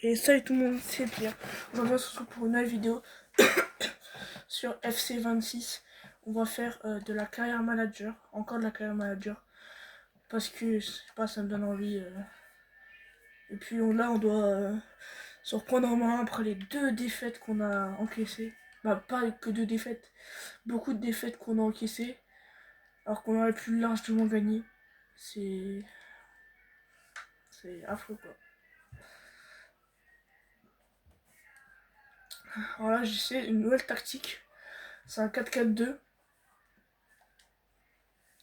Et salut tout le monde, c'est Pierre. Aujourd'hui on se retrouve pour une nouvelle vidéo sur FC26. On va faire de la carrière manager, encore de la carrière manager, parce que je sais pas, ça me donne envie. Et puis là on doit se reprendre en main après les 2 défaites qu'on a encaissées. Bah pas que 2 défaites, beaucoup de défaites qu'on a encaissées, alors qu'on aurait pu largement gagner. C'est affreux quoi. Alors là j'essaie une nouvelle tactique, c'est un 4-4-2.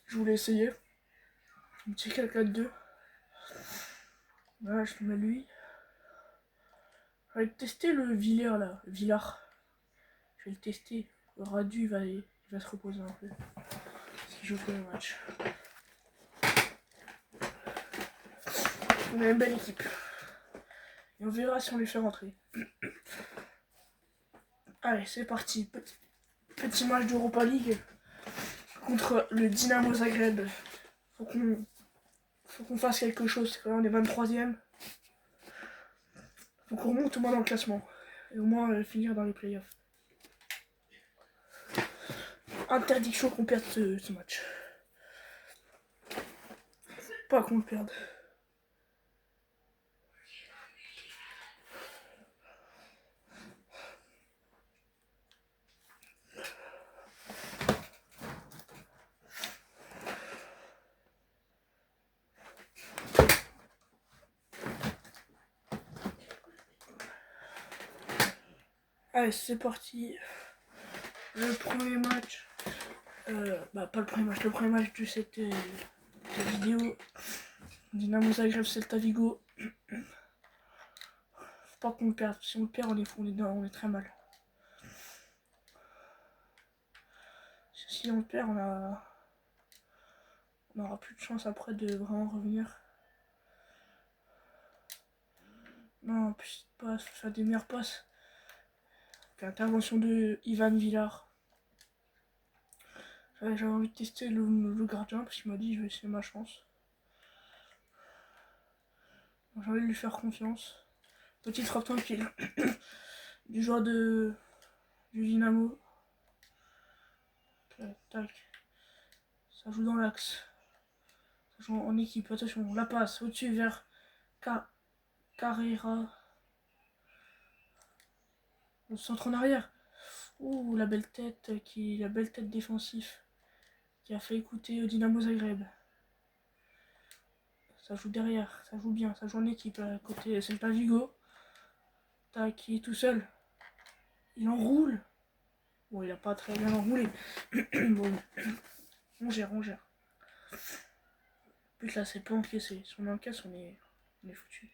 Je voulais essayer un petit 4-4-2. Voilà, je le mets lui. Je vais tester le Villers là, Villars. Je vais le tester. Le Radu il va se reposer un peu. Parce qu'il joue que le match. On a une belle équipe. Et on verra si on les fait rentrer. Allez, c'est parti. Petit match d'Europa League contre le Dynamo Zagreb. Faut qu'on fasse quelque chose. Quand même, on est 23ème. Faut qu'on remonte au moins dans le classement. Et au moins finir dans les playoffs. Interdiction qu'on perde ce match. Pas qu'on le perde. Allez, c'est parti. Le premier match. Pas le premier match, le premier match de cette vidéo. Dynamo Zagreb, Celta Vigo. Faut pas qu'on le perde. Si on le perd, on est très mal. Si on le perd, on aura plus de chance après de vraiment revenir. Non, petite passe, faire des meilleures passes. Intervention de Ivan Villar. J'avais envie de tester le gardien parce qu'il m'a dit je vais essayer ma chance. J'ai envie de lui faire confiance. Petite frappe tranquille du joueur du Dynamo. Tac. Ça joue dans l'axe. Ça joue en équipe. Attention, la passe au-dessus vers Carrera. Le centre en arrière. Ouh, la belle tête défensive qui a fait écouter au Dynamo Zagreb. Ça joue derrière, ça joue bien, ça joue en équipe à côté. C'est pas Vigo. Tac, il est tout seul. Il enroule. Bon, il a pas très bien enroulé. Bon, on gère. But là, c'est pas encaissé. Si on encaisse, on est foutu.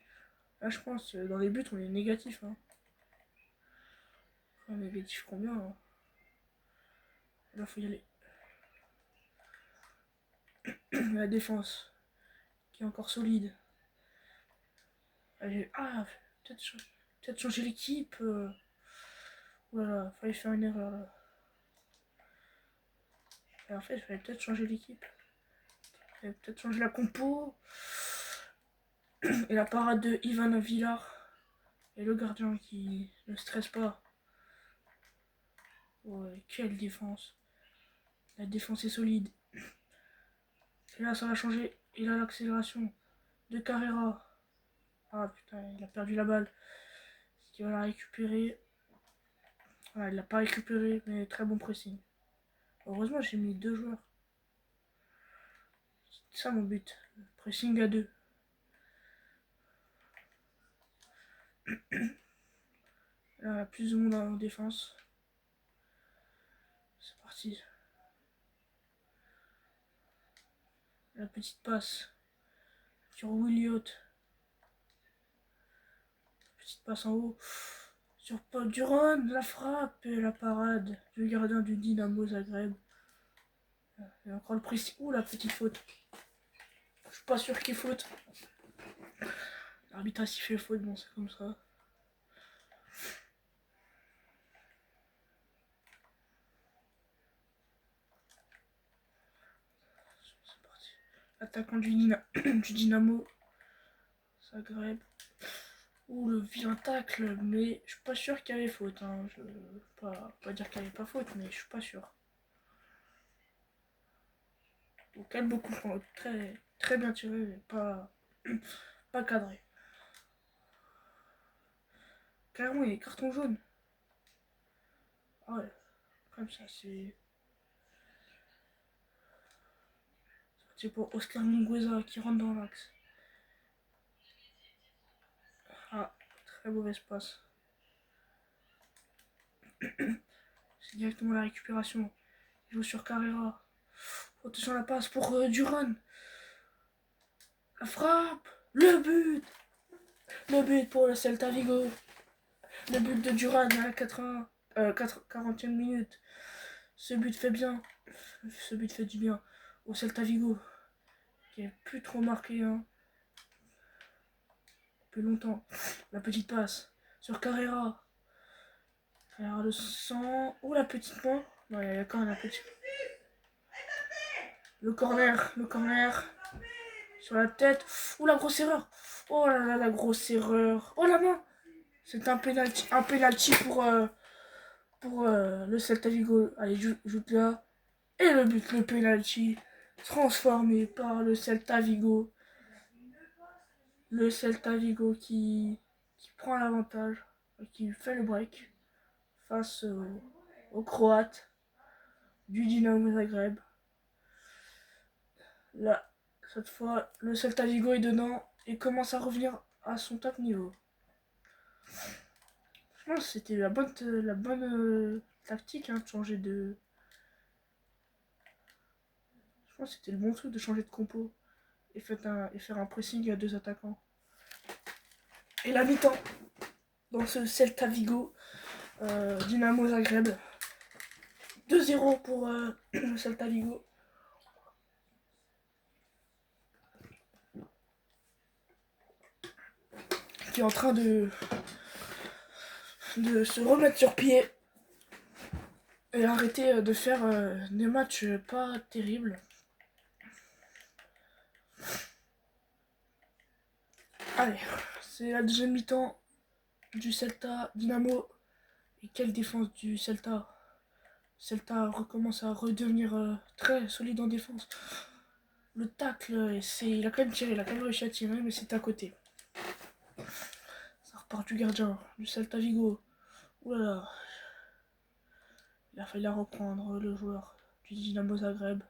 Là, je pense, dans les buts, on est négatif. Hein. Enfin, négatif combien hein. Là, faut y aller. La défense, qui est encore solide. Allez, peut-être changer l'équipe. Voilà, fallait faire une erreur là. Et en fait, il fallait peut-être changer l'équipe. Il fallait peut-être changer la compo. Et la parade de Ivan Villar. Et le gardien qui ne stresse pas. Ouais, quelle défense. La défense est solide. Et là, ça va changer. Il a l'accélération de Carrera. Ah putain, il a perdu la balle. Il va la récupérer. Voilà, il l'a pas récupéré, mais très bon pressing. Heureusement, j'ai mis 2 joueurs. C'est ça mon but. Pressing à 2. Là, plus de monde en défense. C'est parti. La petite passe sur Williot. Petite passe en haut. Sur Paul Duran, la frappe et la parade du gardien du Dynamo Zagreb. Et encore le pressing. Ouh, la petite faute. Je suis pas sûr qu'il faute. L'arbitre a sifflé faute, bon c'est comme ça. C'est parti. Attaquant du Dynamo Zagreb. Ouh, le vilain tacle, mais je suis pas sûr qu'il y avait faute. Hein. Je veux pas dire qu'il n'y avait pas faute, mais je suis pas sûr. Donc, elle beaucoup, très, très bien tiré, mais pas cadré. Carrément, il y a carton jaune. Ah ouais, comme ça, c'est. C'est pour Oscar Mingueza qui rentre dans l'axe. Ah, très mauvaise passe. C'est directement la récupération. Il joue sur Carrera. Attention à la passe pour Duran. La frappe. Le but. Le but pour le Celta Vigo. Le but de Duran à la 40e minute. Ce but fait bien. Ce but fait du bien au Celta Vigo. Qui est plus trop marqué hein. Depuis longtemps. La petite passe sur Carrera. Carrera le sang. Oh la petite main. Non, il y a quand même la petite. Le corner. Sur la tête. Ouh la grosse erreur. Oh là là la grosse erreur. Oh la main. C'est un penalty pour le Celta Vigo. Allez, joue là. Et le but, le penalty. Transformé par le Celta Vigo. Le Celta Vigo qui prend l'avantage. Qui fait le break. Face aux Croates. Du Dynamo Zagreb. Là, cette fois, le Celta Vigo est dedans. Et commence à revenir à son top niveau. Je pense que c'était la bonne tactique hein, de changer de. Je pense que c'était le bon truc de changer de compo et faire un pressing à deux attaquants. Et la mi-temps dans ce Celta Vigo Dynamo Zagreb. 2-0 pour le Celta Vigo. Qui est en train de se remettre sur pied et arrêter de faire des matchs pas terribles. Allez, c'est la deuxième mi-temps du Celta Dynamo. Et quelle défense du Celta. Celta recommence à redevenir très solide en défense. Le tacle, il a quand même tiré, il a quand même réussi à tirer, mais c'est à côté. Ça repart du gardien, du Celta Vigo. Oulala. Il a failli la reprendre, le joueur du Dynamo Zagreb.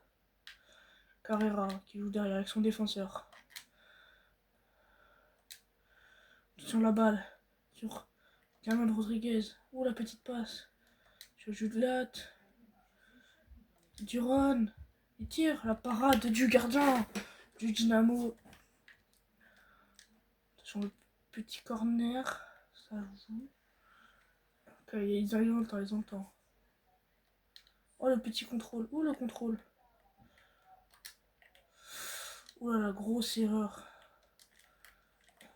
Carrera, qui joue derrière avec son défenseur. Sur la balle, sur Cameron Rodriguez. Ouh, la petite passe. Sur Judlat. Duran. Il tire, la parade du gardien du Dynamo. Sur le petit corner, ça joue. Ok, ils ont le temps. Oh le petit contrôle, oh le contrôle. Oh là la grosse erreur.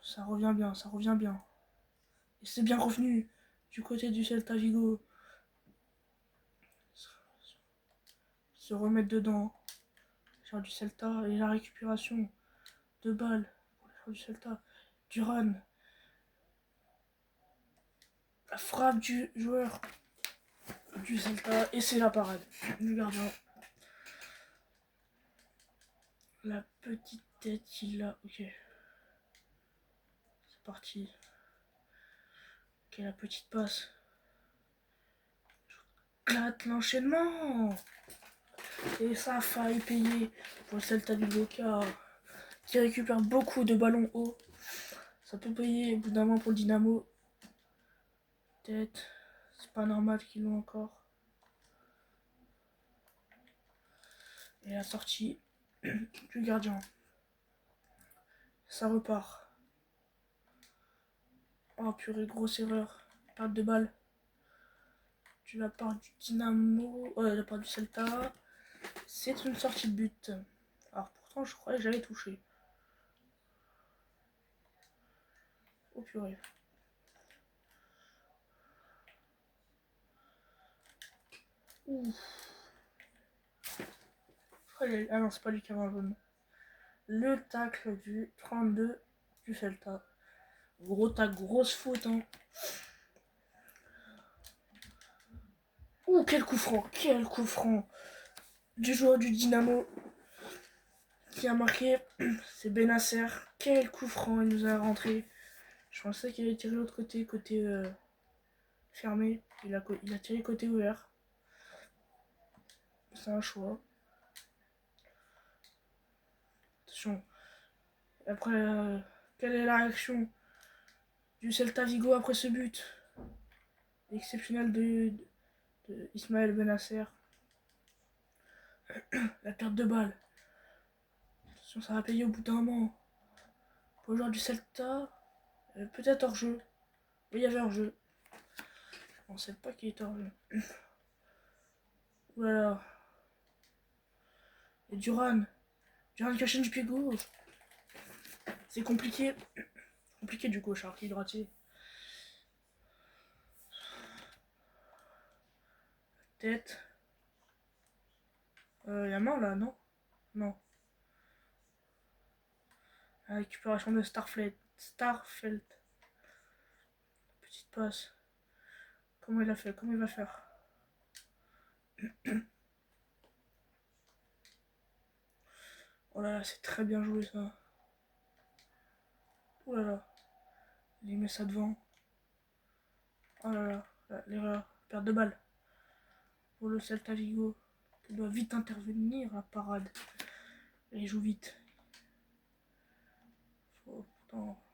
Ça revient bien. Et c'est bien revenu du côté du Celta Vigo. Se remettre dedans. Faire du Celta et la récupération de balles pour du Celta. Duran. La frappe du joueur du Celta et c'est la parade du gardien. La petite tête il a. Ok. C'est parti. Ok la petite passe. L'enchaînement. Et ça a failli payer pour le Celta Vigo qui récupère beaucoup de ballons hauts. Ça peut payer au bout d'un moment pour le Dynamo. Peut-être. C'est pas normal qu'ils l'ont encore. Et la sortie du gardien. Ça repart. Oh purée, grosse erreur. Perte de balle. De la part du Dynamo. De la part du Celta. C'est une sortie de but. Alors pourtant je croyais que j'avais touché. Oh purée. Ouh. Ah non, c'est pas lui qui a un jaune. Le tacle du 32 du Celta. Gros tac, grosse faute. Hein. Ouh, quel coup franc du joueur du Dynamo qui a marqué. C'est Benasser. Quel coup franc il nous a rentré. Je pensais qu'il allait tirer de l'autre côté, fermé. Il a tiré côté ouvert. C'est un choix. Attention. Après, quelle est la réaction du Celta Vigo après ce but exceptionnel de Ismaël Benasser. La perte de balle. Attention, ça va payer au bout d'un moment. Pour le joueur du Celta, peut-être hors jeu. Oui, il y avait hors jeu. On ne sait pas qui est hors jeu. Voilà. Et Duran qui achète du pied gauche. C'est compliqué. Compliqué du gauche, alors qu'il est droitier. Tête. La main là, non? Non. La récupération de Starfelt. Petite passe. Comment il a fait? Comment il va faire? Oh là là, c'est très bien joué ça. Oh là là. Il met ça devant. Oh là là, l'erreur. Perte de balle. Pour le Celta Vigo. Qui doit vite intervenir à parade. Et il joue vite. Faut pourtant.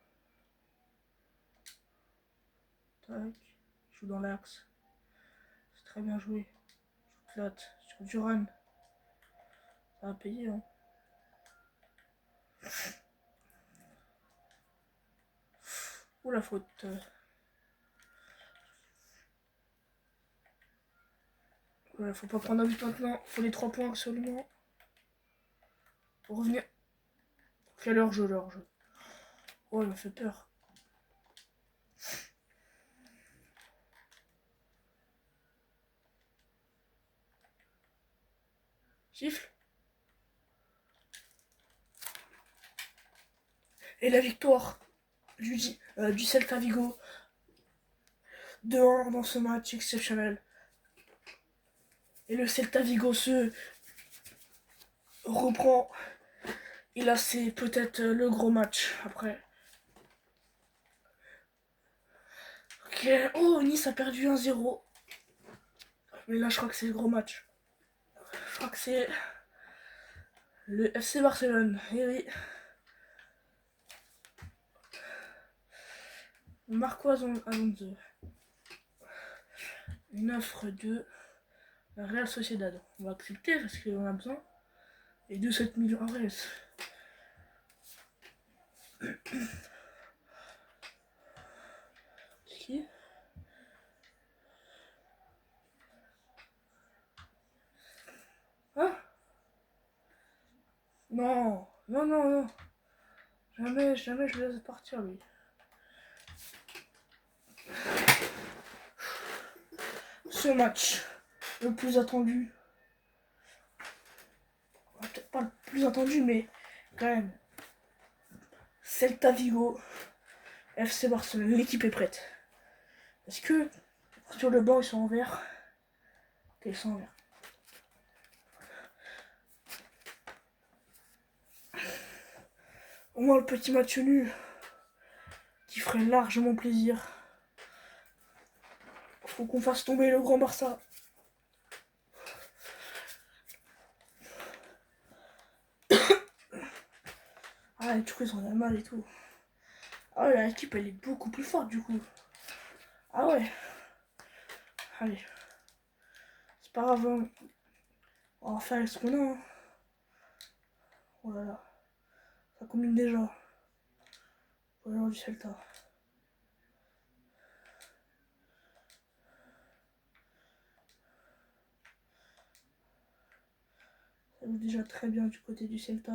Tac. Il joue dans l'axe. C'est très bien joué. Je flatte sur Duran. Ça va payer hein. Ou la faute. Voilà, faut pas prendre un but maintenant. Faut les 3 points absolument. Pour revenir. Quel hors-jeu, l'hors-jeu. Oh, il m'a fait peur. Gifle. Et la victoire du Celta Vigo. 2-1 dans ce match exceptionnel. Et le Celta Vigo se reprend. Et là, c'est peut-être le gros match après. Ok. Oh, Nice a perdu 1-0. Mais là, je crois que c'est le gros match. Je crois que c'est le FC Barcelone. Et oui. Marco Alonso. Une offre de la Real Sociedad. On va accepter parce qu'on a besoin. Et de 7 millions en reste. C'est qui? Hein? Non, non, non, non. Jamais, jamais je le laisse partir lui. Ce match, le plus attendu. Peut-être pas le plus attendu, mais quand même. Celta Vigo, FC Barcelone, l'équipe est prête. Est-ce que sur le banc ils sont en vert? Ok, ils sont en vert. Au moins le petit match nul qui ferait largement plaisir. Faut qu'on fasse tomber le grand Barça. Ah, du coup ils en ont mal et tout. Ah ouais, l'équipe elle est beaucoup plus forte du coup. Ah ouais. Allez. C'est pas grave. Hein. On va faire ce qu'on a. Hein. Oh là là. Ça combine déjà. Pour le genre du Celta. Ça joue déjà très bien du côté du Celta.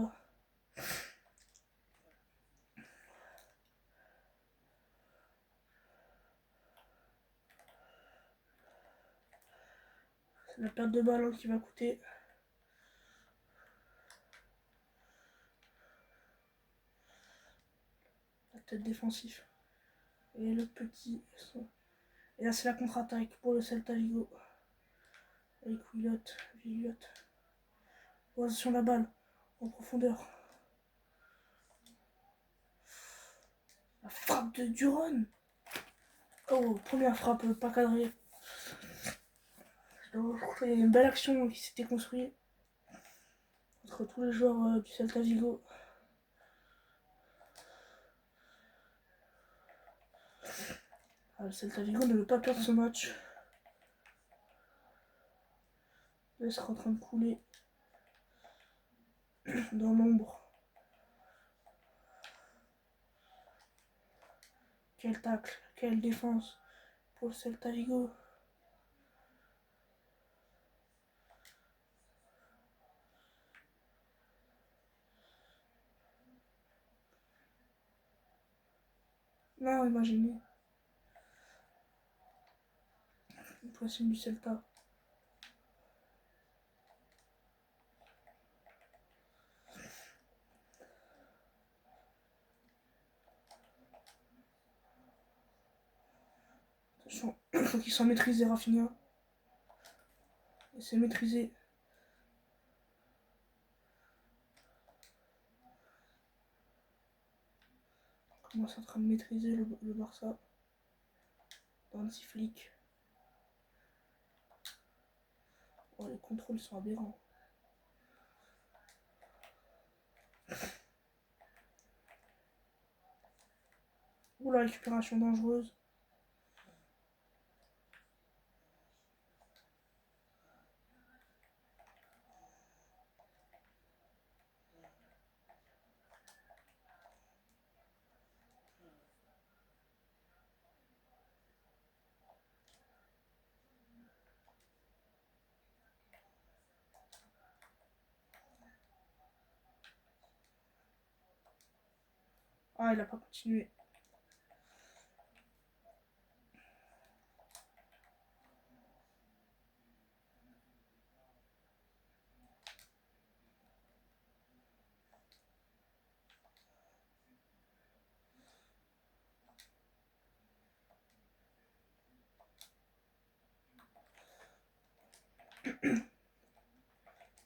C'est la perte de ballon qui va coûter. La tête défensif. Et le petit. Et là, c'est la contre-attaque pour le Celta Vigo. Avec Williot. Position la balle. En profondeur. La frappe de Duron. Oh, première frappe pas cadrée. Il y a une belle action qui s'était construite entre tous les joueurs du Celta Vigo. Le Celta Vigo ne veut pas perdre ce match. Il sera en train de couler dans l'ombre. Quel tacle, quelle défense pour le Celta Vigo. Non, imaginez. Une poisson du Celta. Attention, il faut qu'il soit maîtrisé, Rafinha. Et c'est maîtrisé. On commence en train de maîtriser le Barça. Dans le flic. Oh, les contrôles sont aberrants. Ouh, la récupération dangereuse. Ah, il a pas continué.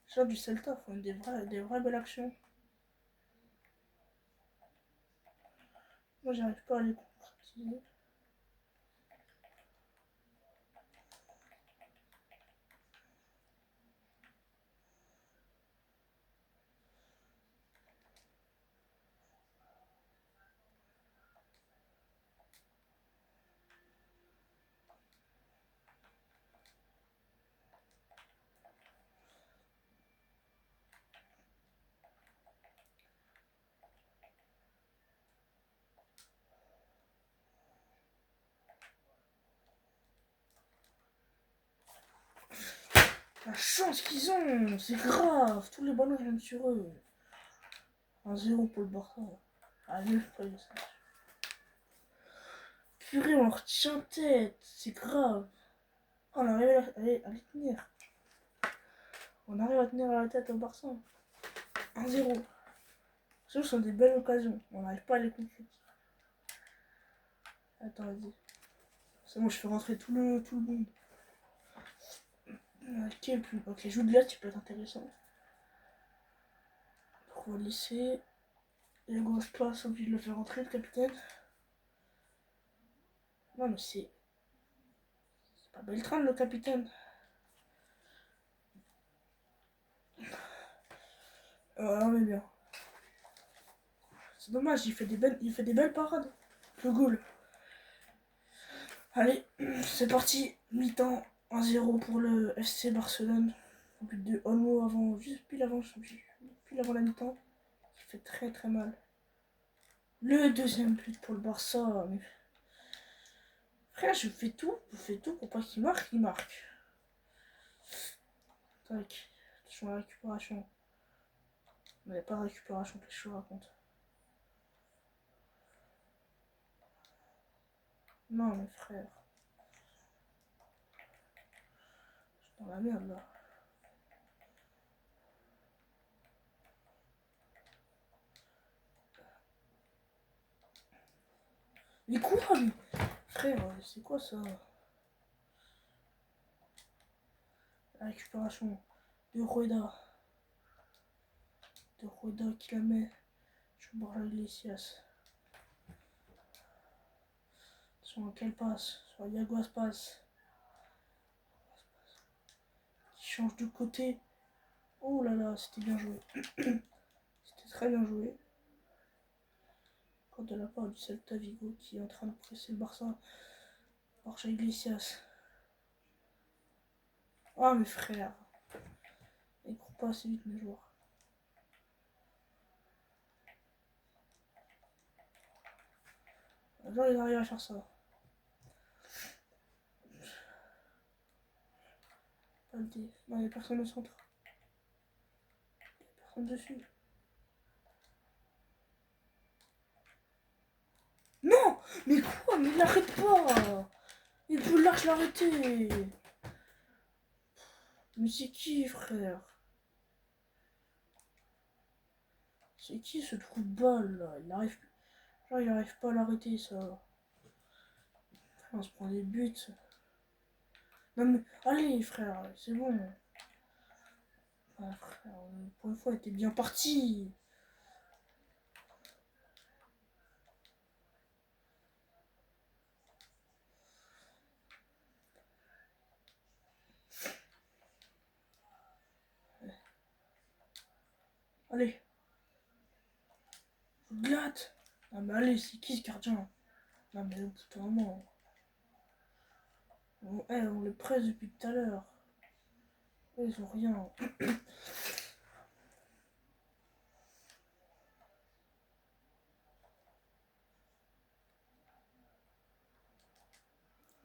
Ça, du Celta, faut des vraies belles actions. Moi, j'arrive pas à les concrétiser. La chance qu'ils ont, c'est grave. Tous les ballons viennent sur eux. 1-0 pour le Barça. Allez, pas ça. Purée, on retient tête. C'est grave. Oh, on arrive à les tenir. On arrive à tenir la tête au Barça. 1-0. Ce sont des belles occasions. On n'arrive pas à les concrétiser. Attends, vas-y. C'est bon, je fais rentrer tout le monde. Ok, joue de là, tu peux être intéressant. Donc, on va le laisser. Et le gauche passe, obligé de le faire rentrer, le capitaine. Non, mais c'est pas Beltrán, le capitaine. On est bien. C'est dommage, il fait des belles parades. Le goal. Allez, c'est parti. Mi-temps, 1-0 pour le FC Barcelone. Au but de Olmo avant, juste pile avant la mi-temps. Ça fait très très mal. Le deuxième but pour le Barça. Mais... frère, je fais tout pour pas qu'il marque, il marque. Tac. Attention à la récupération. Il n'y a pas de récupération que je raconte. Non, mais frère. Je suis dans la merde là. Mais quoi, mais... Frère, c'est quoi ça? La récupération de Rueda. De Rueda qui la met sur Borja Iglesias. Sur quelle passe? Sur Iago Aspas. Qui change de côté. Oh là là, c'était bien joué. C'était très bien joué. Encore de la part du Celta Vigo qui est en train de presser le Barça. Borja Iglesias. Ah mes frères. Ils courent pas assez vite mes joueurs. Genre ils arrivent à faire ça. Non, il n'y a personne au centre. Il n'y a personne dessus. Non! Mais quoi? Mais il l'arrête pas! Il vous lâche l'arrêter! Mais c'est qui, frère? C'est qui ce trou de balle là? Il arrive pas à l'arrêter ça. On se prend des buts. Non mais allez frère, c'est bon. Ah, frère, pour une fois, il était bien parti. Allez. Glatte. Ah mais allez, c'est qui ce gardien? Non mais au bout d'un moment. On les presse depuis tout à l'heure. Ils ont rien.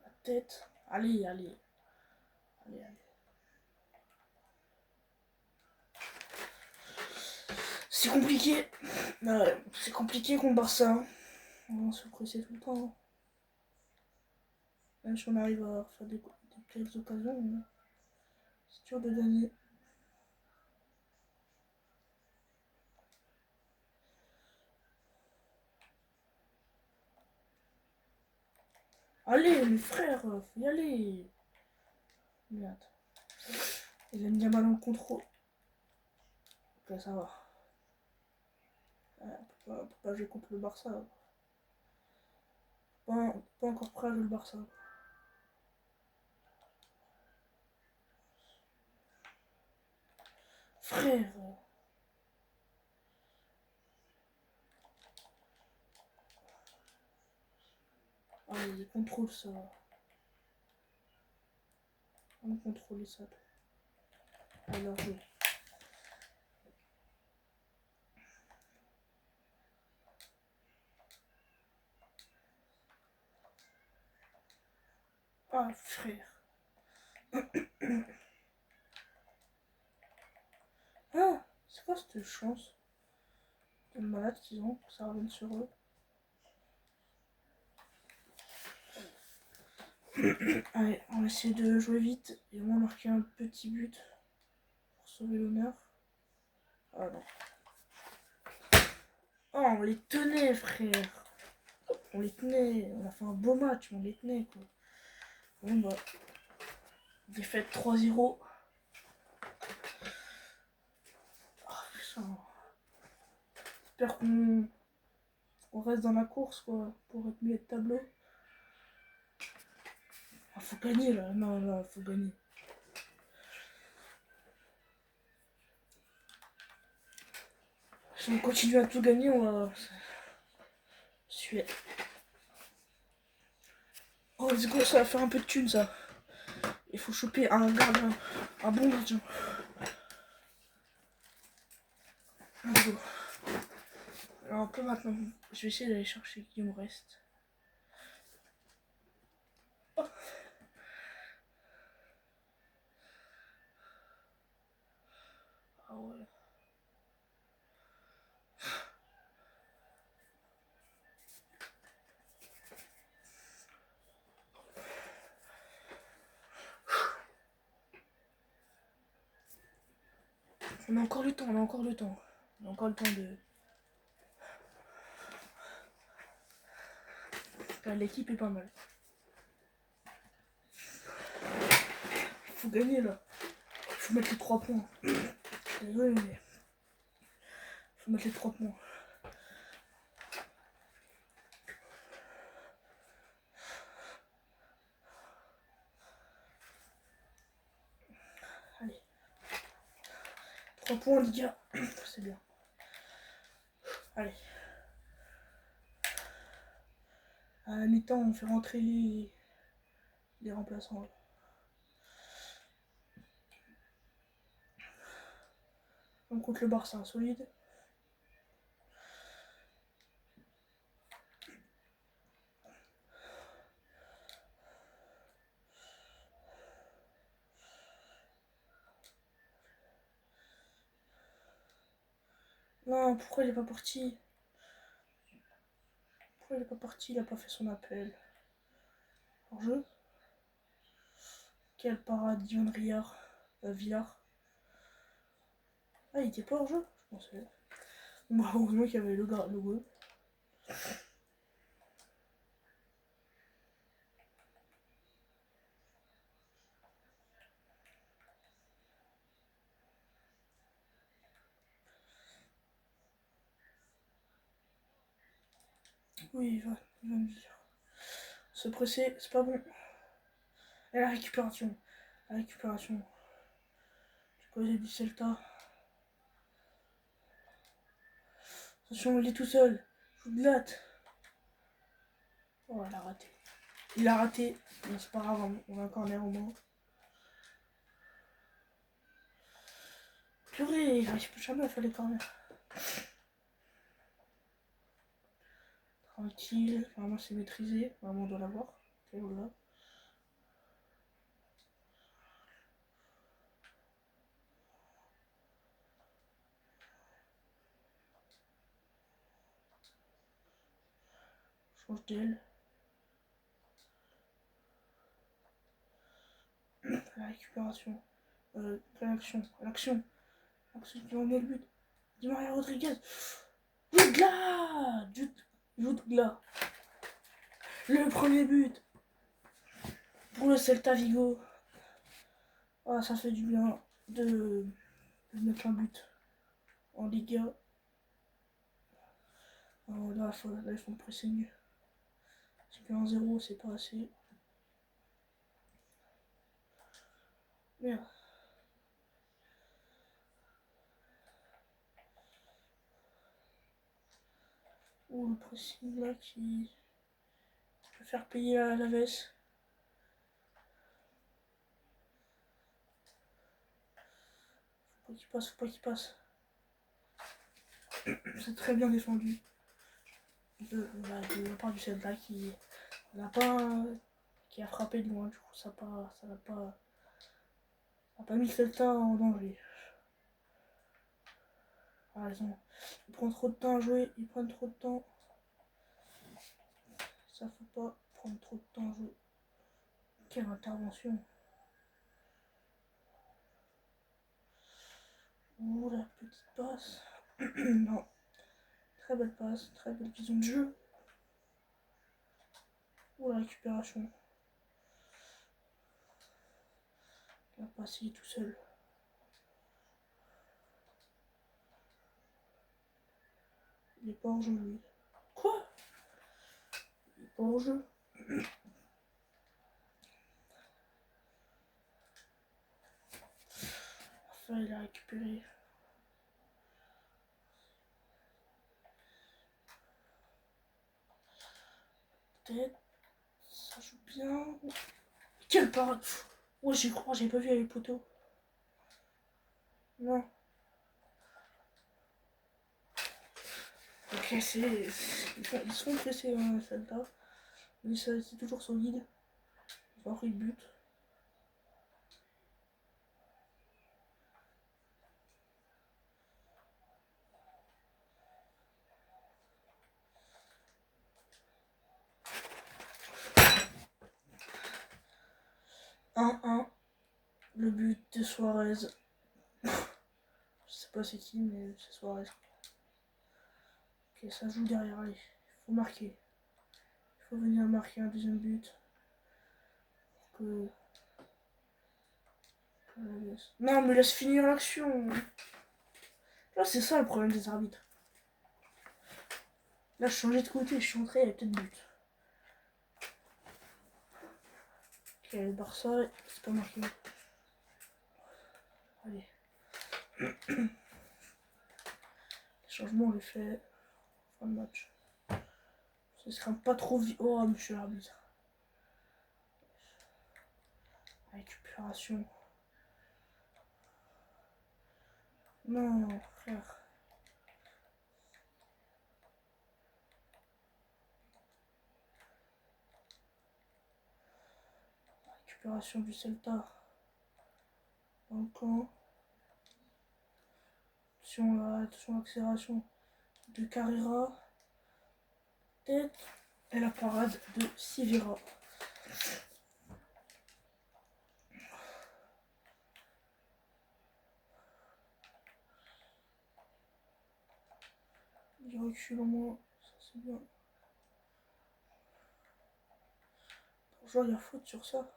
La tête. Allez, allez. Allez, allez. C'est compliqué. C'est compliqué contre Barça. On va se presser tout le temps. Même si on arrive à faire des belles occasions, c'est dur de gagner. Allez, mes frères, faut y aller. Merde. Il aime bien mal dans le contrôle. Ok, ça va. On peut pas jouer contre le Barça. Pas encore prêt à jouer le Barça. Frère. Allez, contrôle ça. On va contrôler ça. Alors, jouer. Ah, frère. Ah, c'est quoi cette chance de malade qu'ils ont que ça revienne sur eux? Allez, on va essayer de jouer vite et au moins marquer un petit but pour sauver l'honneur. Ah non. Oh, on les tenait, frère. On les tenait. On a fait un beau match, mais on les tenait, quoi. Bon, bah. Défaite 3-0. Oh, putain. J'espère qu'on reste dans la course, quoi, pour être milieu de tableau. Ah, faut gagner, là. Non, là, faut gagner. Si on continue à tout gagner, on va... Suède. Oh, let's go, ça va faire un peu de thunes, ça. Il faut choper un gardien. Un bon gardien. Let's go. Alors, un peu maintenant, je vais essayer d'aller chercher qui me reste. Oh. Ah ouais. On a encore le temps, on a encore le temps. On a encore le temps de... L'équipe est pas mal. Faut gagner là. Faut mettre les 3 points. Désolé, mais faut mettre les 3 points. Allez. 3 points, les gars. C'est bien. Allez. À la mi-temps, on fait rentrer les remplaçants. On contre le Barça, solide. Non, pourquoi il est pas parti? Pourquoi il est pas parti? Il a pas fait son appel. Hors jeu. Quel parade, Dion Riard, Villard. Ah, il était pas hors jeu? Je pensais. Bon, bah, heureusement qu'il y avait le goal. Oui, il va me dire. Se presser, c'est pas bon. Et la récupération. La récupération. Du côté du Celta. Attention, il est tout seul. Je vous glatte. Oh, il a raté. Il a raté. Mais c'est pas grave, on a un corner au moins. Purée, j'arrive jamais à faire les corners. Tranquille. Vraiment, c'est maîtrisé. Vraiment, on doit l'avoir. Ok, voilà. Change d'aile. La récupération. L'action. L'action. L'action qui en met le but. Di Maria Rodriguez. Jude Gla. Jude Gla. Le premier but. Pour le Celta Vigo. Ah, ça fait du bien de mettre un but en Liga. Alors là, il faut le pressing. Parce que 1-0, c'est pas assez. Merde. Oh, le pressing là qui peut faire payer à la veste. Faut pas qu'il passe, faut pas qu'il passe. C'est très bien défendu de la part du Celta qui n'a pas qui a frappé de loin. Du coup, ça n'a pas mis le Celta en danger. Ah, raison. Il prend trop de temps à jouer, il prend trop de temps. Ça faut pas prendre trop de temps à jouer. Quelle intervention. Ouh, la petite passe. Non. Très belle passe, très belle vision de jeu. Ouh, la récupération. Il a passé tout seul. Il est pas en jeu, lui. Quoi? Il est pas en jeu. Enfin, il a récupéré. Peut-être. Ça joue bien. Quelle parade! Oh, j'y crois, j'ai pas vu avec les poteaux. Non. Ok, ils sont pressés, hein, Celta. Mais c'est toujours solide. Ils ont pris le but. Un 1. Le but de Suarez. Je sais pas c'est qui, mais c'est Suarez. Ok, ça joue derrière, allez. Il faut marquer. faut venir marquer un deuxième but. Non, mais laisse finir l'action. Là, c'est ça le problème des arbitres. Là, je changeais de côté, je suis entré, il y avait peut-être but. Ok, le Barça, c'est pas marqué. Allez. Les changements, on les fait fin de match. Ça sera pas trop vite. Oh, monsieur l'arbitre. Récupération. Non, frère. Récupération du Celta. Dans le camp. Attention, accélération de Carrera. Tête. Et la parade de Sivera. Il recule au moins. Ça, c'est bien. Genre, il y a faute sur ça.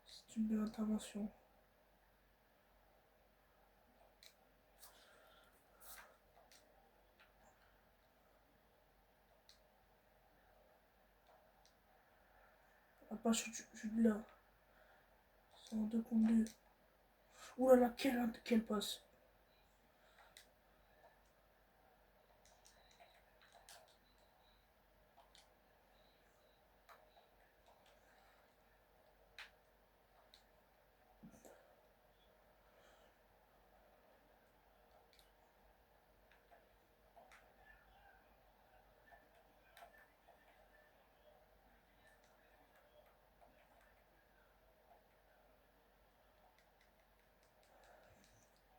C'est une belle intervention. La passe de là. C'est en 2 contre 2. Ouh là là, quelle passe.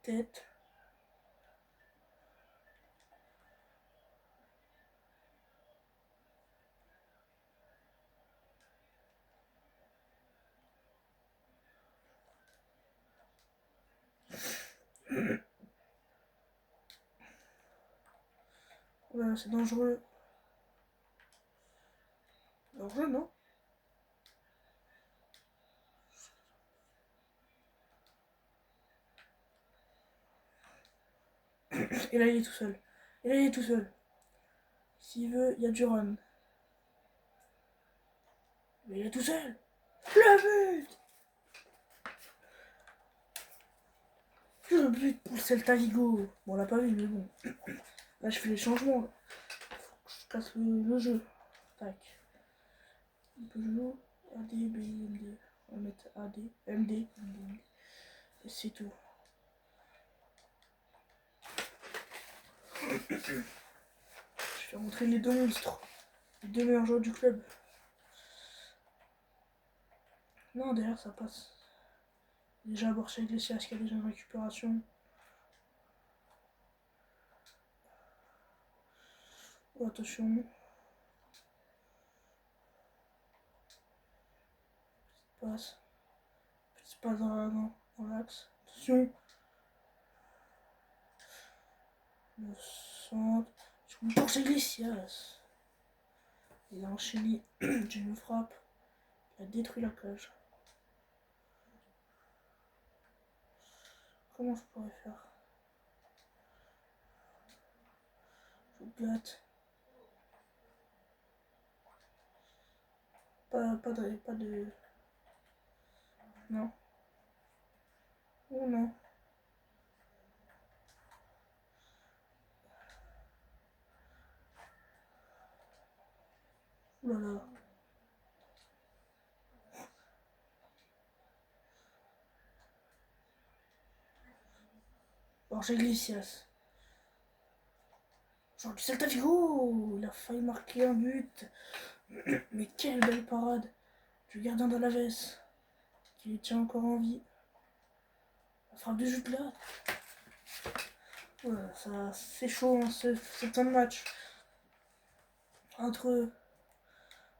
Tête. Voilà, c'est dangereux. Dangereux, non? Et là, il est tout seul. Et là, il est tout seul. S'il veut, il y a Duran. Mais il est tout seul. Le but! Le but pour Celta Vigo. Bon, on l'a pas vu, mais bon. Là, je fais les changements. Là. Faut que je casse le jeu. Tac. Un peu de jeu. AD, B, MD. On va mettre AD, MD. Et c'est tout. Je vais montrer les deux monstres. Les deux meilleurs joueurs du club. Non, derrière, ça passe. Déjà, Borja Iglesias qui a déjà une récupération. Oh, attention. Petite passe dans l'axe. Attention. Le centre. Borja Iglesias. Il a enchaîné d'une frappe. Il a détruit la cage. Comment je pourrais faire? Je gâte. Pas de... Non. Oh non. Oh là là. Borja Iglesias. Genre du Celta Vigo. Il a failli marquer un but. Mais quelle belle parade du gardien de l'Aves. Qui les tient encore en vie. La frappe de Jude là. Voilà, ça c'est chaud hein, c'est un match. Entre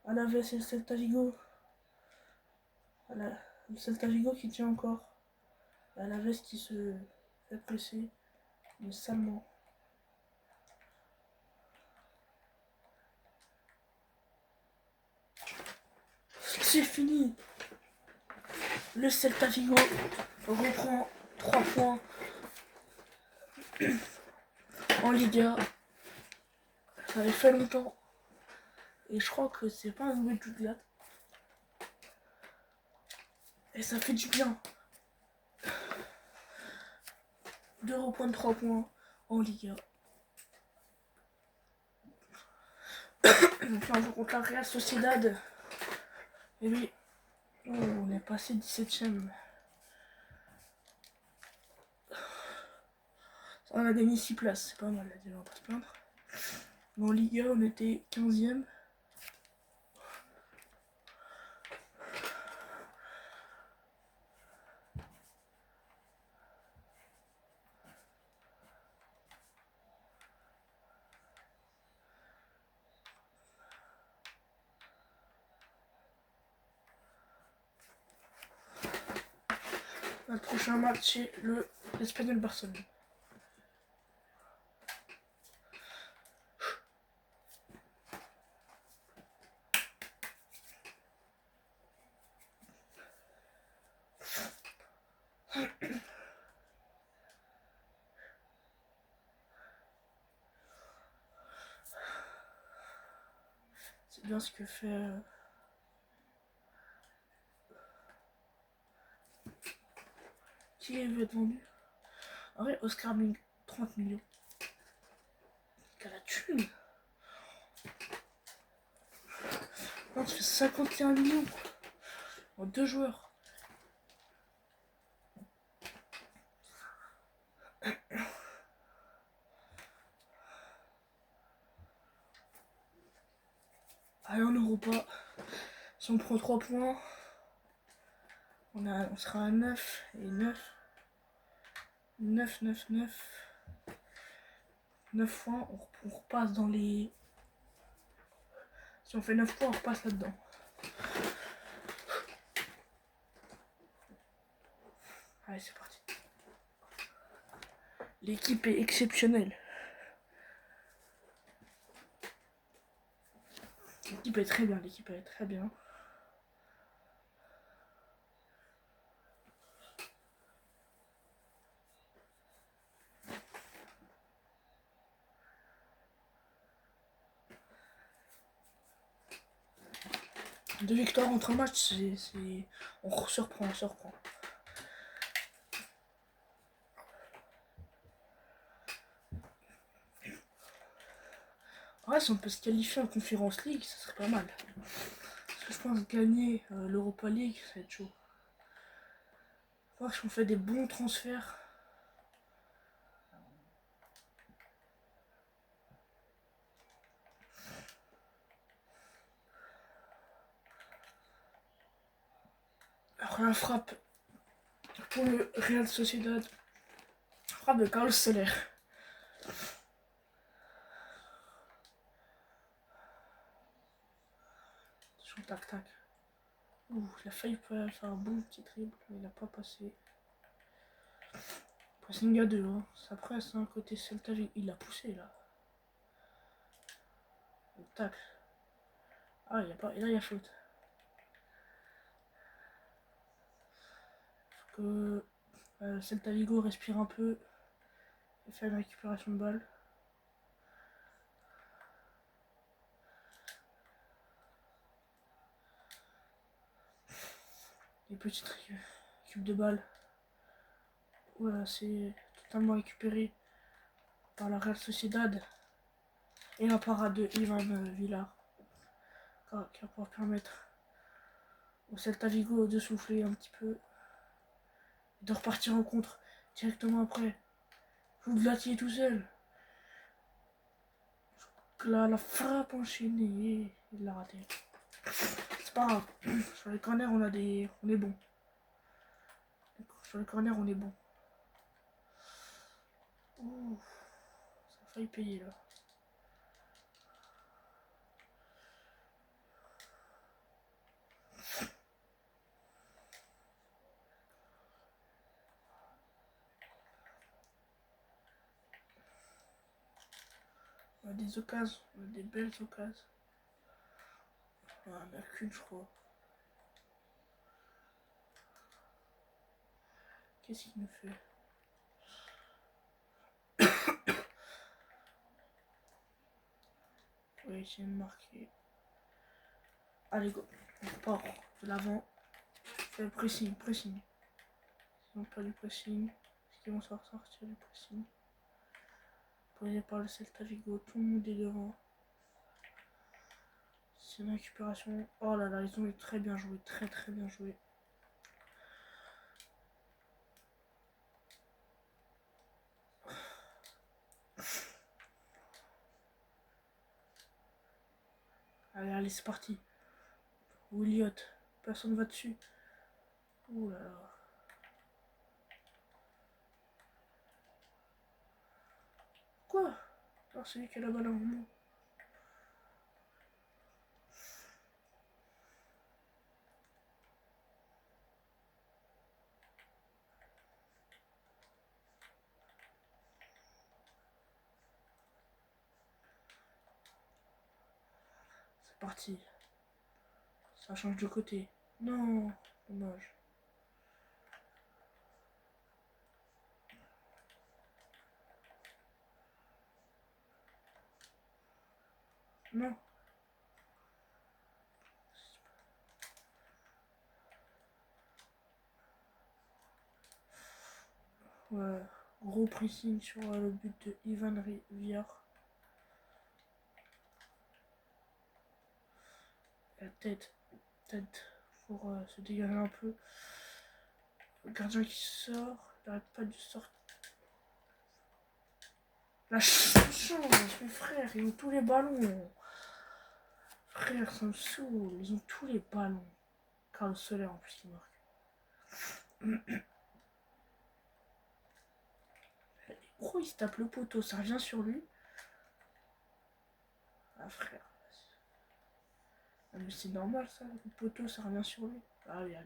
Alaves et le Celta Vigo. Le Celta Vigo qui tient encore. Alaves qui se fait presser. Mais salement. C'est fini. Le Celta Vigo reprend 3 points en Liga. Ça avait fait longtemps. Et je crois que c'est pas un nouvel Douglas. Et ça fait du bien. De reprendre 3 points en Liga. Donc là on joue contre la Real Sociedad. Et oui. Oh, on est passé 17ème. On a gagné 6 places, c'est pas mal là, déjà, on va pas se plaindre. En Liga, on était 15ème. Le prochain match, c'est l'Espagnol Barcelone. C'est bien ce que fait... Qui veut être vendu? Ah ouais, Oscar Bing, 30 millions. Quelle la thune! Non, tu fais 51 millions en 2 joueurs. Allez en Europa. Si on prend 3 points, on sera à 9 et 9. 9, 9, 9. 9 points, on repasse dans les... Si on fait 9 points, on repasse là-dedans. Allez, c'est parti. L'équipe est exceptionnelle. L'équipe est très bien, l'équipe est très bien. Deux victoires entre un match, c'est... On surprend, on surprend. Ouais, si on peut se qualifier en Conference League, ça serait pas mal. Parce que je pense gagner l'Europa League, ça va être chaud. Voir si on fait des bons transferts. Après la frappe pour le Real Sociedad. Frappe de Carlos Soler. Tac tac. Ouh, il a failli faire un bon petit dribble, mais il n'a pas passé. Pressing à 2, hein. Ça presse, hein, côté Celta, il a poussé là. Tac. Ah, il y a pas. Et là, il y a faute. Faut que Celta Vigo respire un peu et fait une récupération de balle. Et petite récup de balle. Voilà, c'est totalement récupéré par la Real Sociedad. Et la parade de Ivan Villar qui va pouvoir permettre au Celta Vigo de souffler un petit peu et de repartir en contre directement après. Douglas tout seul. Là, la frappe enchaînée, il l'a raté. C'est pas grave. Sur les corners, on est bon. Sur les corners, on est bon. Ouh, ça a failli payer là. On a des occasions, on a des belles occasions. On en a qu'une, je crois. Qu'est-ce qu'il nous fait? On va essayer de marquer. Allez, go. On part de l'avant. Fais le pressing, pressing. Ils n'ont pas du pressing. Est-ce qu'ils vont sortir du pressing? Posé par le Celta Vigo. Tout le monde est devant. C'est une récupération. Oh là là, ils ont très bien joué. Très bien joué. Allez, c'est parti. Williot. Personne va dessus. Ouh là là. Quoi? Alors c'est lui qui a la balle en moment. C'est parti. Ça change de côté. Non, dommage. Non. Ouais. Gros pressing sur le but de Ivan Rivière. La tête pour se dégager un peu. Le gardien qui sort. Il n'arrête pas de sortir. La chance, mes frères, ils ont tous les ballons. Frère, ça me saoule. Ils ont tous les ballons. Carlos Soler en plus qui marque. Gros, il se tape le poteau, ça revient sur lui. Ah frère. Ah, mais c'est normal ça, le poteau ça revient sur lui. Allez.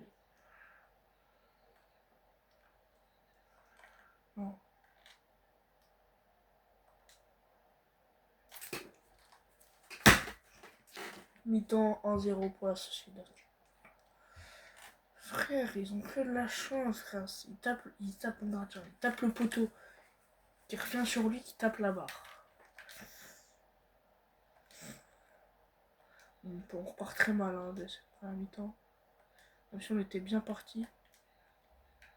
Non. Mi-temps 1-0 pour la Sociedad. Frère, ils ont que de la chance, frère. Ils tapent le gardien, ils tapent le poteau. Qui revient sur lui, qui tape la barre. On repart très mal hein, de cette première mi-temps. Même si on était bien parti.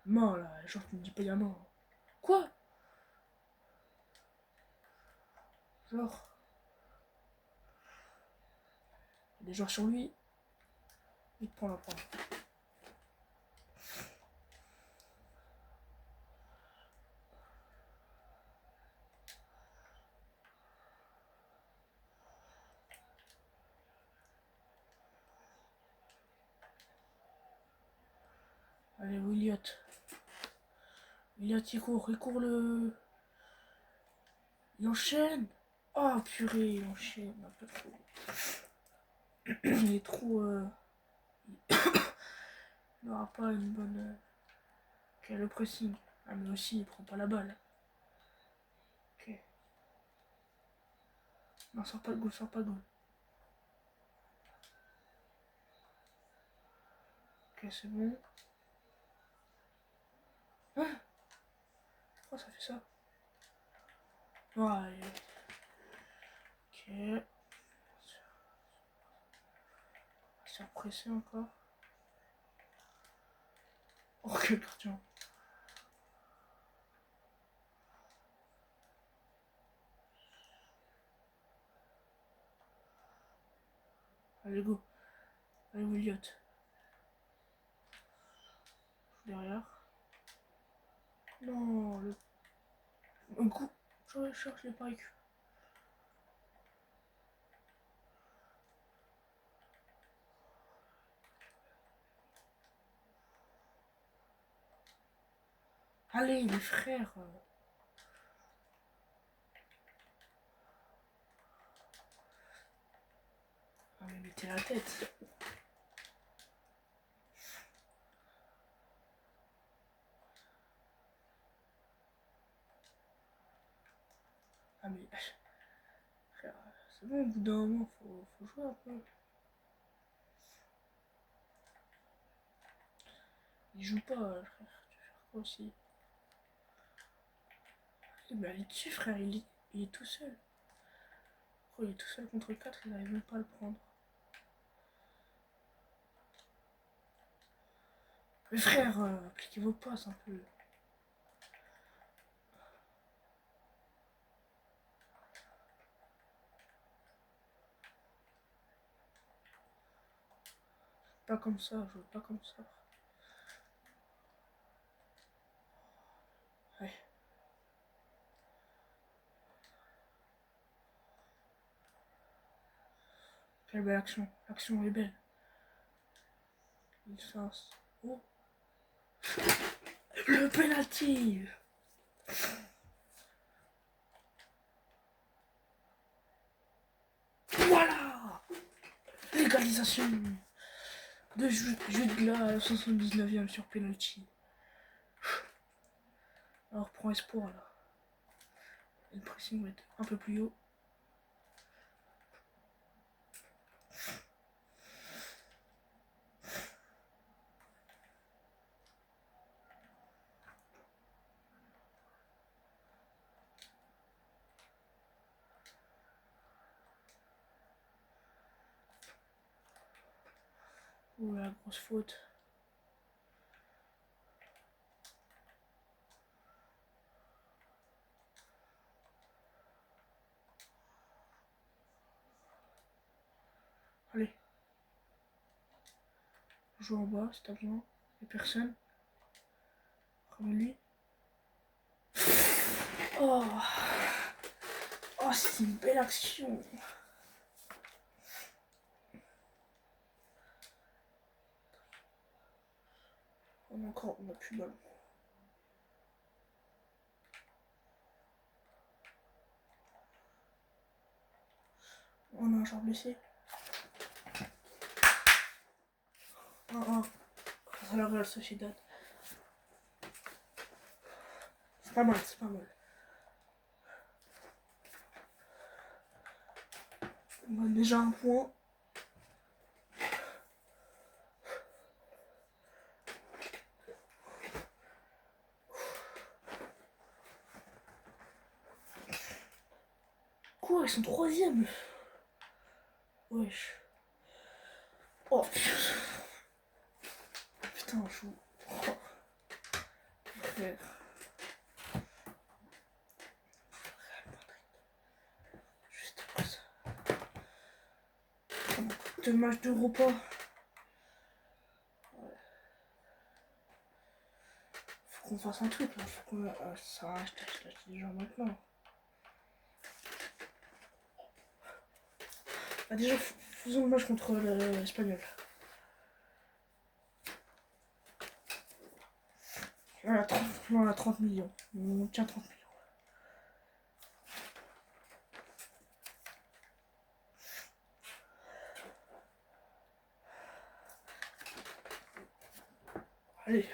Non là, genre tu me dis pas y'a non. Quoi? Genre. Il y a des joueurs sur lui. Il prend la pointe. Allez, Williot. Williot, il court le. Il enchaîne. Oh purée, il enchaîne un peu trop. Il est trop. Il n'aura pas une bonne. Ok, le pressing. Ah, mais aussi, il prend pas la balle. Ok. Non, sort pas de goal, sort pas de goal. Ok, c'est bon. Hein? Pourquoi ça fait ça? Ouais. Ok. C'est pressé encore. Oh, quel gardien. Allez, go. Allez, Williot. Derrière. Non, le. Un coup. Je cherche les pas récup. Allez, les frères. Ah, mais mettez la tête. Ah, mais. Frère, c'est bon, au bout d'un moment, faut jouer un peu. Il joue pas, frère. Aussi. Eh ben, il est dessus, frère, il est tout seul. Oh, il est tout seul contre 4, il n'arrive même pas à le prendre. Mais frère, appliquez vos passes un peu. Pas comme ça, je veux pas comme ça. Ouais. Quelle belle action. L'action est belle. Il fasse. Oh. Le penalty. Voilà. L'égalisation de Jude Glas à la 79e sur penalty. Alors prends espoir là. Le pressing va être un peu plus haut. Oh la grosse faute. Allez. Joue en bas si t'as besoin. Y'a personne. Ramène-lui. Oh. Oh, c'est une belle action. On a plus de ballon. On a un joueur blessé. 1-1. Face à la Real Sociedad. C'est pas mal, c'est pas mal. On a déjà un point. Quoi, ils sont troisième? Wesh. Oh putain. Putain, je joue. Oh. Frère. Juste comme ça. Deux matchs d'Europa. Faut qu'on fasse un truc là. Faut qu'on. Ça, je t'achète des gens maintenant. Bah, déjà, faisons le match contre l'Espagnol. On a 30 millions. On tient 30 millions. Allez,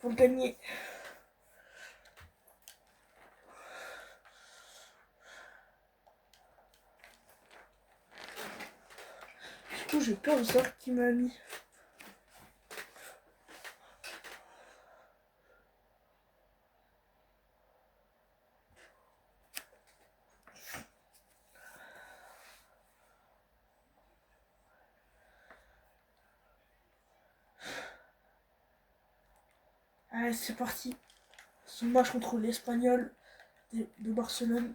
faut le gagner. Surtout, j'ai peur de savoir qui m'a mis. Allez, c'est parti. Ce match contre l'Espagnol de Barcelone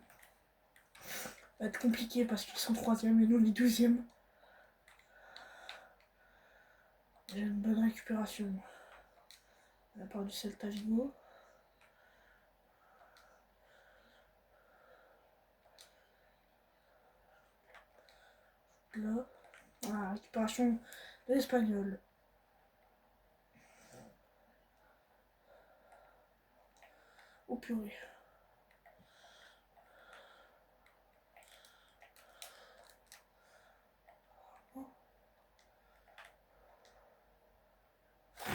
va être compliqué parce qu'ils sont troisième et nous les 12e. J'ai une bonne récupération de la part du Celta Vigo. Là, voilà, récupération de l'Espagnol. Oh purée.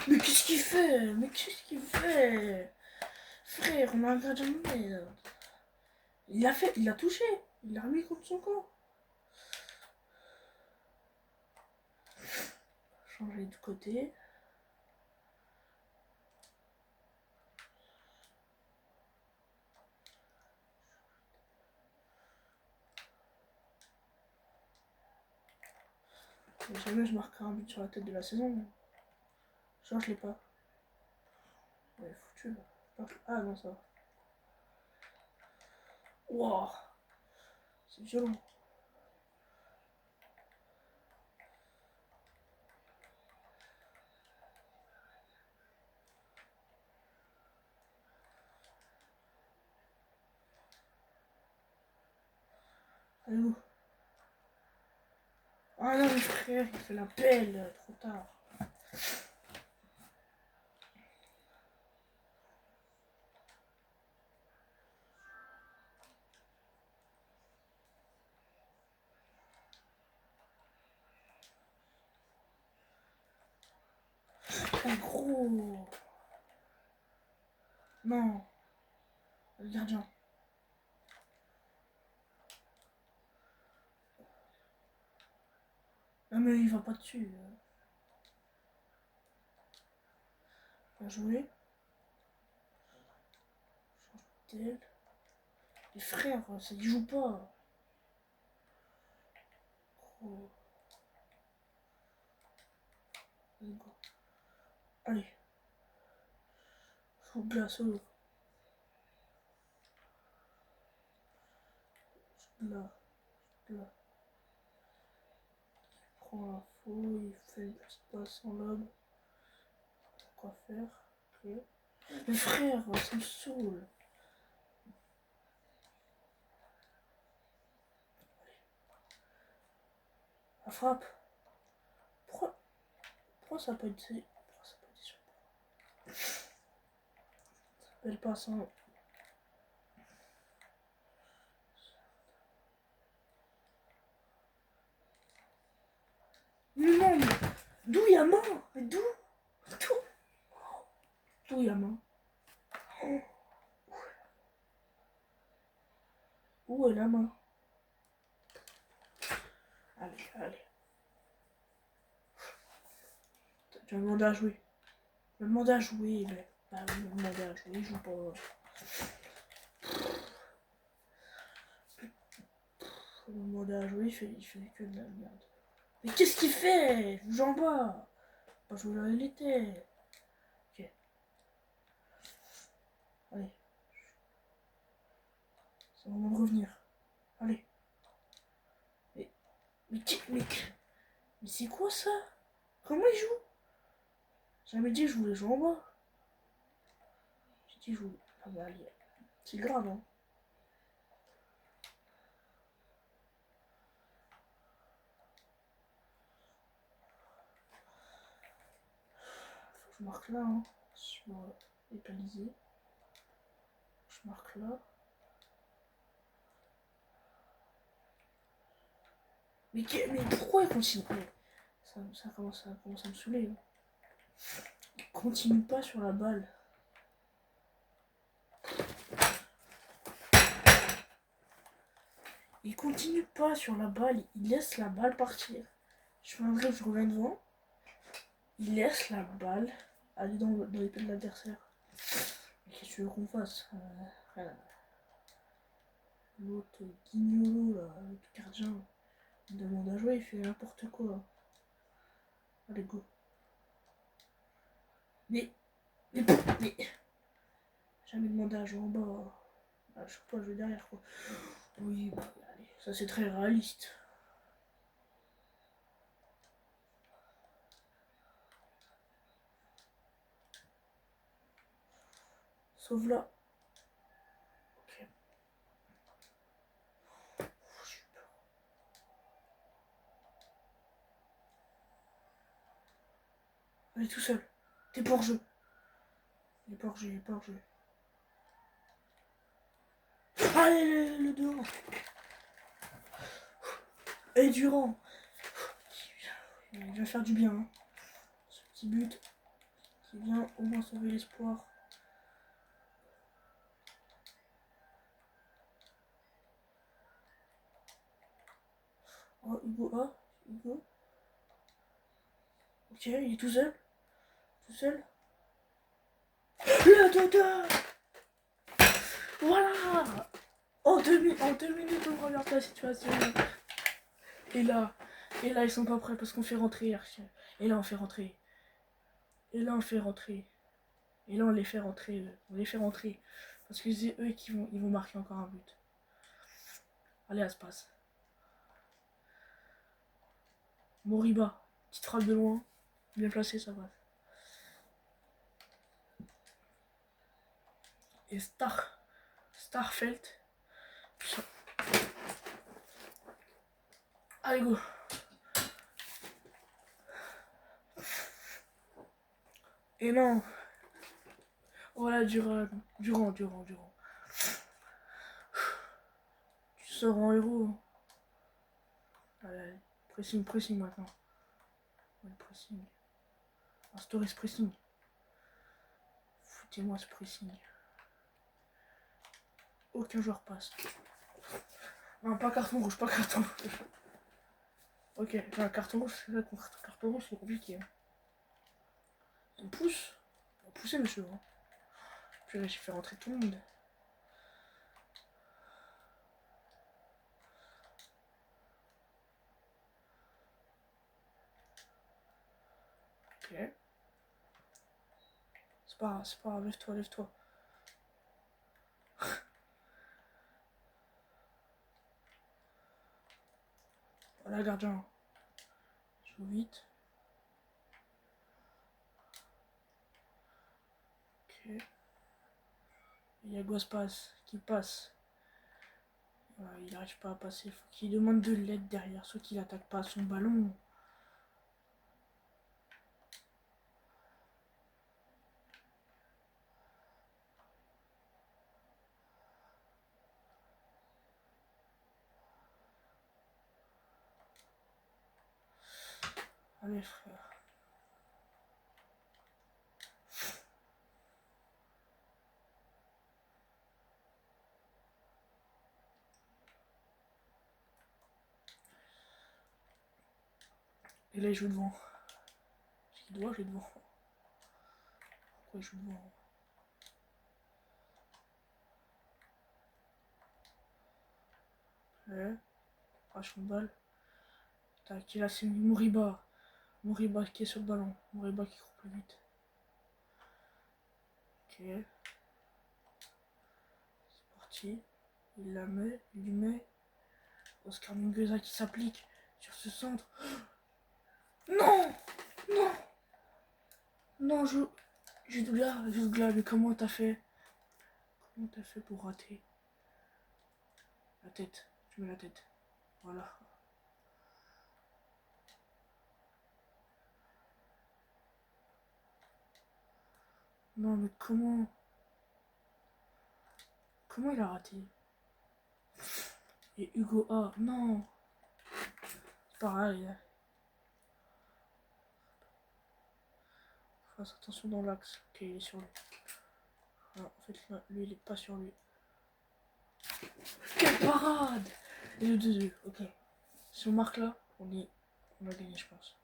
Mais qu'est-ce qu'il fait? Mais qu'est-ce qu'il fait? Frère, on a un gardien de merde. Il a touché. Il l'a remis contre son corps. Changer de côté. Mais jamais je marquerai un but sur la tête de la saison. Genre, je l'ai pas. Ouais, foutu là. Ah non, ça va. Wow, c'est violent. Allez où? Ah non, mais frère, il fait la belle, trop tard. Oh gros. Non, le gardien. Non mais il va pas dessus. Bien joué. Change d'elle. Les frères, ça y joue pas. Gros. Let's go. Allez. Faut de la solo. Là. Là. Il prend l'info, il fait une petite passe en lobe. Quoi faire? Ok. Mais frère, ça me saoule. La frappe. Pourquoi ça peut être... Pourquoi ça peut être sûr? Belle passe en... Non, mais d'où il y a main? Mais d'où? D'où il y a main? Oh. Où est la main? Allez, allez. Tu vas me demander à jouer. Tu vas me demander à jouer, mais... Bah oui, me demander à jouer, il joue pas. Tu vas me demander à jouer, il fait que de la merde. Mais qu'est-ce qu'il fait? Je joue en bas. Pas jouer là, il était. Ok. Allez. C'est le moment de revenir. Allez. Mais c'est quoi ça? Comment il joue? J'avais dit que je voulais jouer en bas. J'ai dit que je voulais... Ah bah allez. C'est grave, hein. Faut que je marque là, hein. Sur égaliser. Je marque là. Mais pourquoi il continue? Ça commence à me saouler. Hein. Il continue pas sur la balle. Il continue pas sur la balle. Il laisse la balle partir. Je fais un dribble, je reviens devant. Il laisse la balle aller dans les pieds de l'adversaire. Qu'est-ce que tu veux qu'on fasse? L'autre guignolo, là, le gardien, il demande à jouer, il fait n'importe quoi. Allez, go. Mais, jamais demandé à jouer en bas. À chaque fois, je vais derrière, quoi. Oui, bah, allez, ça c'est très réaliste. Sauf là. Ok. J'ai eu peur. Allez, tout seul. T'es pour jeu. Il est pour jeu, il est pour jeu. Allez, le dehors. Et Durand. Il va faire du bien. Hein. Ce petit but qui vient au moins sauver l'espoir. Oh, Hugo, ah, Hugo. Ok, il est tout seul. Tout seul. Le Dodo. Voilà. En deux minutes, on regarde la situation. Et là, Et là, ils sont pas prêts parce qu'on fait rentrer. Et là, on fait rentrer. Et là, on fait rentrer. Et là, on les fait rentrer. On les fait rentrer. Parce que c'est eux qui vont marquer encore un but. Allez, ça se passe. Moriba. Petite frappe de loin. Bien placé, ça passe. Et Starfelt. Allez, go. Et non. Voilà, Durand. Tu sors en héros. Allez, pressing maintenant. Pressing. Instaurez ce pressing. Foutez-moi ce pressing. Aucun joueur passe. Non, pas carton rouge, pas carton rouge. Ok, un carton rouge, c'est vrai contre carton rouge, c'est compliqué. On pousse. On va pousser, monsieur. Puis là, j'ai fait rentrer tout le monde. Ok. C'est pas grave, lève-toi. Voilà, gardien. Joue vite. Ok. Il y a Guaspas qui passe. Voilà, il n'arrive pas à passer. Faut qu'il demande de l'aide derrière, soit qu'il attaque pas son ballon. Allez, frère. Et là, il joue devant. Il doit jouer devant. Pourquoi il joue devant? Ouais. Arrache une balle. Tac, et là, c'est Moriba. Moriba qui est sur le ballon. Moriba qui court plus vite. Ok. C'est parti. Il la met. Il lui met. Oscar Mingueza qui s'applique sur ce centre. Non! Non! Non, Jugla, mais comment t'as fait? Comment t'as fait pour rater? La tête, tu mets la tête. Voilà. Non, mais comment? Comment il a raté? Et Hugo A, non! C'est pareil. Fasse attention dans l'axe. Ok, il est sur lui. Alors, en fait, là, lui, il est pas sur lui. Quelle parade! Et le 2-2, ok. Si on marque là, on a gagné, je pense.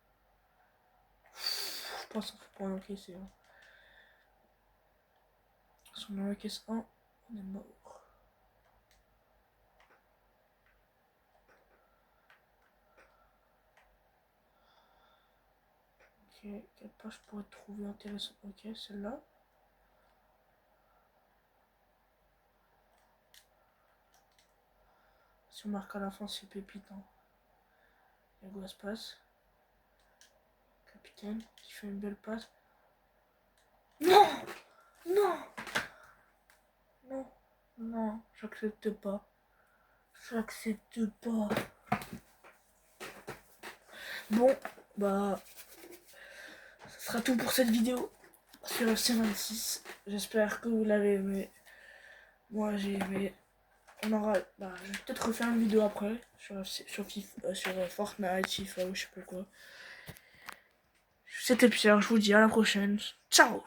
Je pense qu'il faut pas en encaisser. Hein. Si on en encaisse un, on est mort. Ok, quelle page je pourrais trouver intéressant? Ok, celle-là. Si on marque à la fin, c'est pépite. Hein. Il y a Guaspas. Capitaine qui fait une belle passe. Non! Non! Non! Non, j'accepte pas. J'accepte pas. Bon, bah, ce sera tout pour cette vidéo sur FC26. J'espère que vous l'avez aimé. Moi, j'ai aimé. On aura, bah, je vais peut-être refaire une vidéo après sur FIFA, sur Fortnite, FIFA ou je sais pas quoi. C'était Pierre, je vous dis à la prochaine. Ciao!